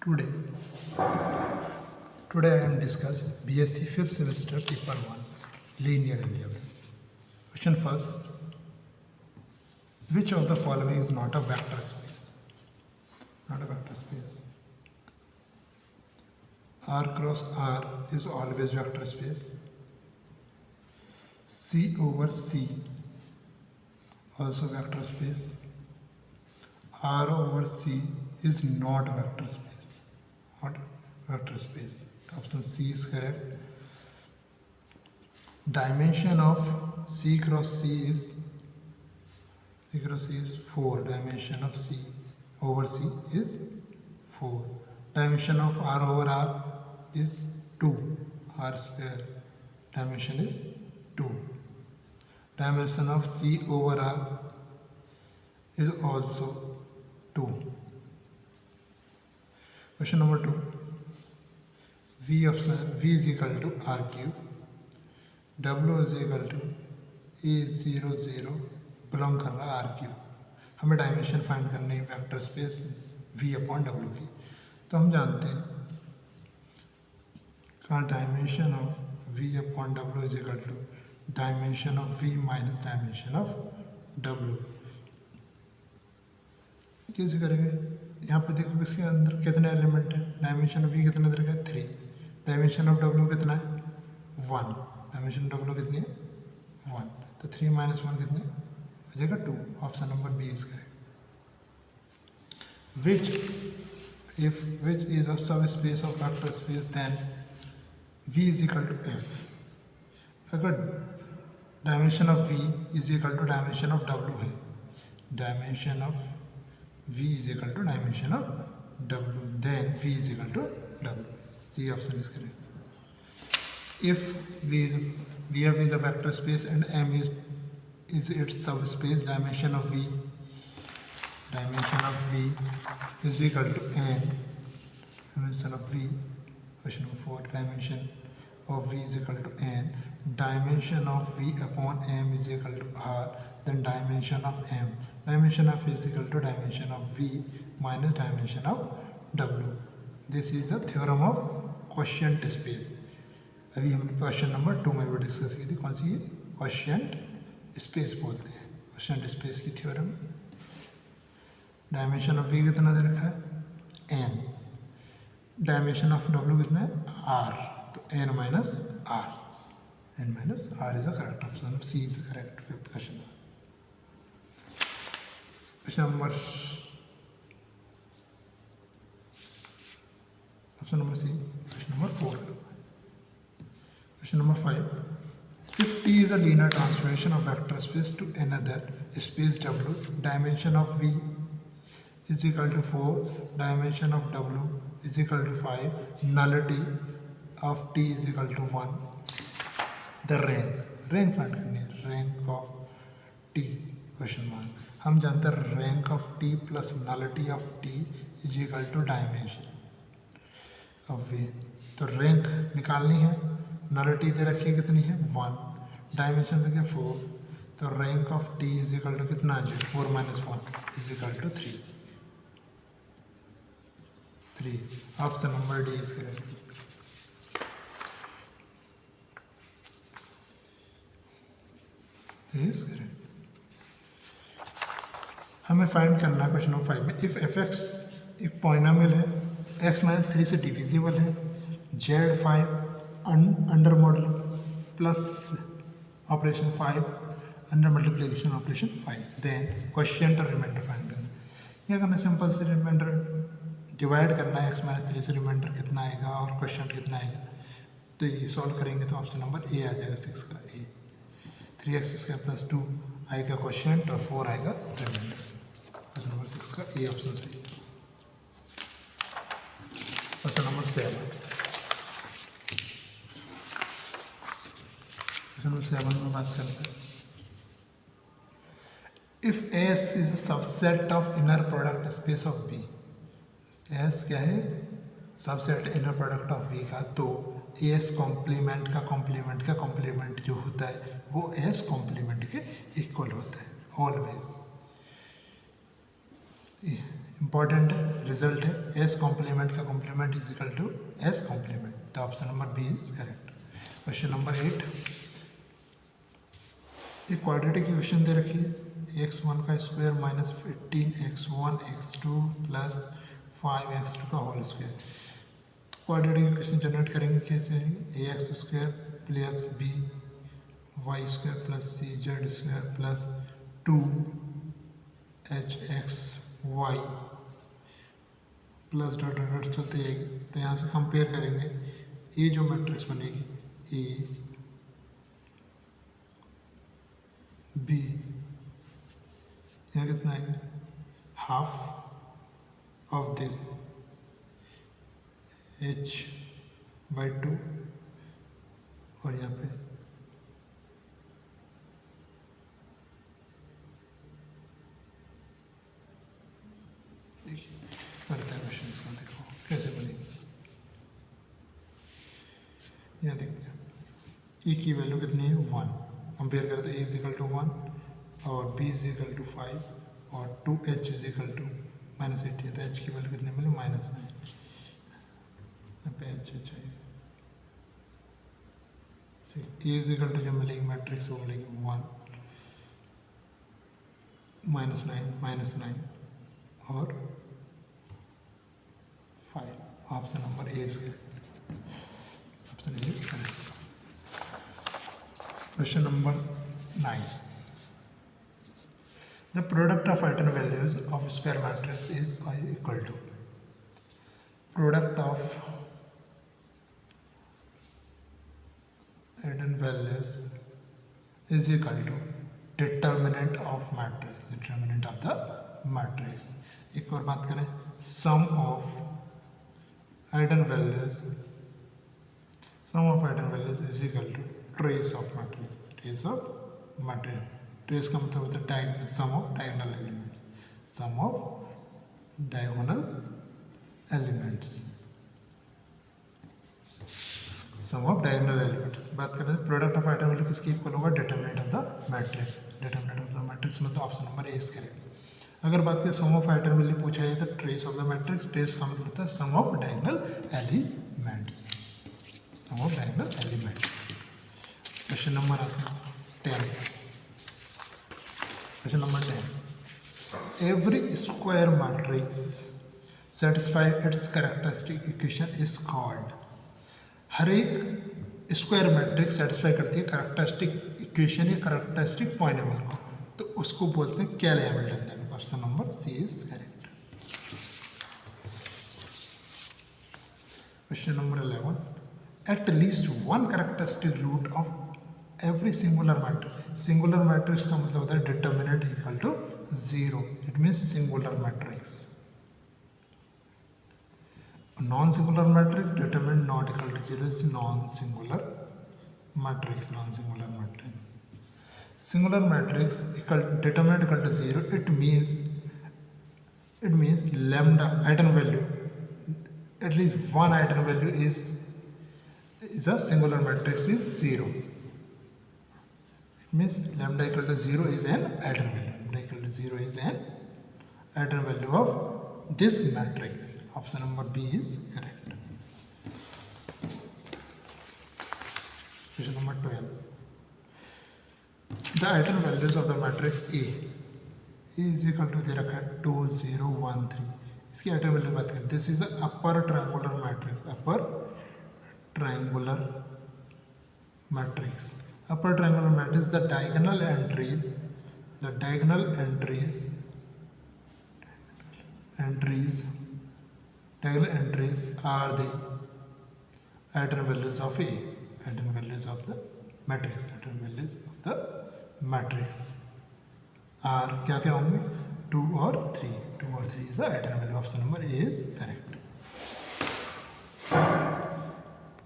Today, today I am discuss BSc 5th semester paper 1 linear algebra. Question first. Which of the following is not a vector space? Not a vector space. R cross R is always vector space. C over C also vector space. R over C is not vector space. Not vector space. Option C is correct. Dimension of C cross C is 4. Dimension of C over C is 4. Dimension of R over R is 2. R square. Dimension is 2. Dimension of C over R is also 2. Question number 2. V is equal to R cube. W is equal to A00 belong कर रहा है R cube. हमें dimension find करनी है vector space V upon W की. तो हम जानते हैं का dimension of V upon W is equal to dimension of V minus dimension of W. कैसे करेंगे? यहाँ पे देखो इसके अंदर कितने एलिमेंट है. डायमेंशन ऑफ V कितना दे रखा है 3. डायमेंशन ऑफ W कितना है 1. डायमेंशन ऑफ W कितनी है 1. तो 3 माइनस 1 कितने हो जाएगा 2. Option number B is correct. which is a subspace of vector space, then V is equal to F. अगर dimension of V is equal to dimension of W है, dimension of V is equal to dimension of W, then V is equal to W. C option is correct. If VF is a vector space and M is its subspace, dimension of V is equal to N. Dimension of V, question number 4, dimension of V is equal to N. Dimension of V upon M is equal to R. Then dimension of M. Dimension of is equal to dimension of V minus dimension of W. This is the theorem of quotient space. अभी हमने question number 2 में भी discuss की थी. कौन सी? Quotient space बोलते हैं. Quotient space की थ्योरम. डायमेंशन ऑफ V कितना दे रखा है N. डायमेंशन ऑफ W कितना है R. तो N minus R. N minus R is the correct option. C is the correct fifth question. Question number C. Question number 4. Question number 5. If T is a linear transformation of vector space to another space W, dimension of V is equal to 4, dimension of W is equal to 5, nullity of T is equal to 1. The rank फाइंड करनी है. Rank of T question mark. हम जानते हैं rank of T plus nullity of T is equal to dimension of V. तो rank निकालनी है. Nullity दे रखी है कितनी है 1. डायमेंशन देखिए 4. तो rank of T is equal to कितना आ जाए 4 minus 1 is equal to 3. Option number D is correct. Is correct. हमें फाइंड करना है क्वेश्चन नंबर 5 में. इफ एफ एक्स एक पॉइनोमियल है, x माइनस 3 से डिविजिबल है, Z5 under model plus operation 5 under multiplication operation 5, then quotient और remainder find करना. क्या करना है? सिंपल से रिमाइंडर डिवाइड करना है. x माइनस 3 से रिमाइंडर कितना आएगा और क्वोशिएंट कितना आएगा. तो ये सॉल्व करेंगे तो ऑप्शन नंबर ए आ जाएगा 6 का ए. 3x² प्लस 2 आएगा क्वोशिएंट और 4 आएगा रिमाइंडर. क्वेश्चन नंबर 6 का ए ऑप्शन सही. Question number 7. क्वेश्चन नंबर 7 में बात करते हैं. If S is a subset of inner product space of B. S क्या है? Subset inner product of V का. तो S कॉम्प्लीमेंट का कॉम्प्लीमेंट जो होता है वो S कॉम्प्लीमेंट के इक्वल होता है ऑलवेज. इंपॉर्टेंट है, रिजल्ट है, एस कॉम्प्लीमेंट का complement is equal to S complement, तो option number B is correct. Question number 8, एक क्वाड्रेटिक इक्वेशन दे रखी है, x1 का square minus 15x1 x2 plus 5x2 का whole square. Quadratic equation generate करेंगे कैसे, a x square plus b y square plus c z square plus 2hxy plus dot dot dot चलते जाएगी। तो यहाँ से कंपेयर करेंगे, ये जो मैट्रिक्स बनेगी ए बी, यहाँ कितना आएगा, हाफ ऑफ दिस h/2 और यहाँ पे देखिए करते हैं क्वेश्चन का, देखो कैसे बनेगी। यहाँ देखते हैं e की वैल्यू कितनी है 1, कंपेयर करें तो a इज इक्वल टू 1 और b इज इक्वल टू 5 और 2h इज इक्वल टू -18, तो h की वैल्यू कितनी मिली -9, यहाँ पे h चाहिए। ए इज इक्वल टू जो मिलेगी मैट्रिक्स वो मिलेगी 1 -9 और 5, option number A is option A is correct. Question number 9. The product of eigenvalues of square matrix is equal to product of eigenvalues is equal to determinant of matrix, determinant of the matrix. एक और बात करें, sum of eigenvalues is equal to trace of matrix, trace of matrix, trace का मतलब होता है diagonal, sum of diagonal elements, sum of diagonal elements, sum of diagonal elements। बात करें तो प्रोडक्ट ऑफ आइटम वैल्यू किसकी इक्वल होगा, determinant of the matrix, determinant of the matrix मतलब option number A is correct. अगर बात करें सम of eigen value पूछा जाए तो trace of the matrix, trace का मतलब होता है sum of diagonal elements, sum of diagonal elements. Question number 10, question number 10, every square matrix satisfy its characteristic equation is called. हर एक स्क्वायर मैट्रिक्स सेटिस्फाई करती है कैरेक्टरिस्टिक इक्वेशन या characteristic पॉइंटेबल को, तो उसको बोलते हैं Cayley Hamilton theorem. Option number C is correct. Question number 11, at least one characteristic root of every singular matrix, singular matrix का मतलब होता है determinant equal to 0, it means singular matrix। non singular matrix determinant not equal to 0 is non singular matrix, non singular matrix। singular matrix equal determinant equal to 0, it means lambda eigenvalue, at least one eigenvalue is a singular matrix is 0, it means lambda equal to 0 is an eigenvalue, lambda equal to 0 is an eigenvalue of this matrix। option number B is correct। question number 12, the eigenvalues of the matrix A is equal to दे रखा है 2 0 1 3, इसकी eigenvalue बात करें, this is a upper triangular matrix, upper triangular matrix, upper triangular matrix, the diagonal entries are the eigenvalues of A, eigenvalues of the matrix, eigenvalues of the matrix are क्या क्या होंगे, 2 और 3, 2 और 3 is the eigenvalue। Option number A is correct।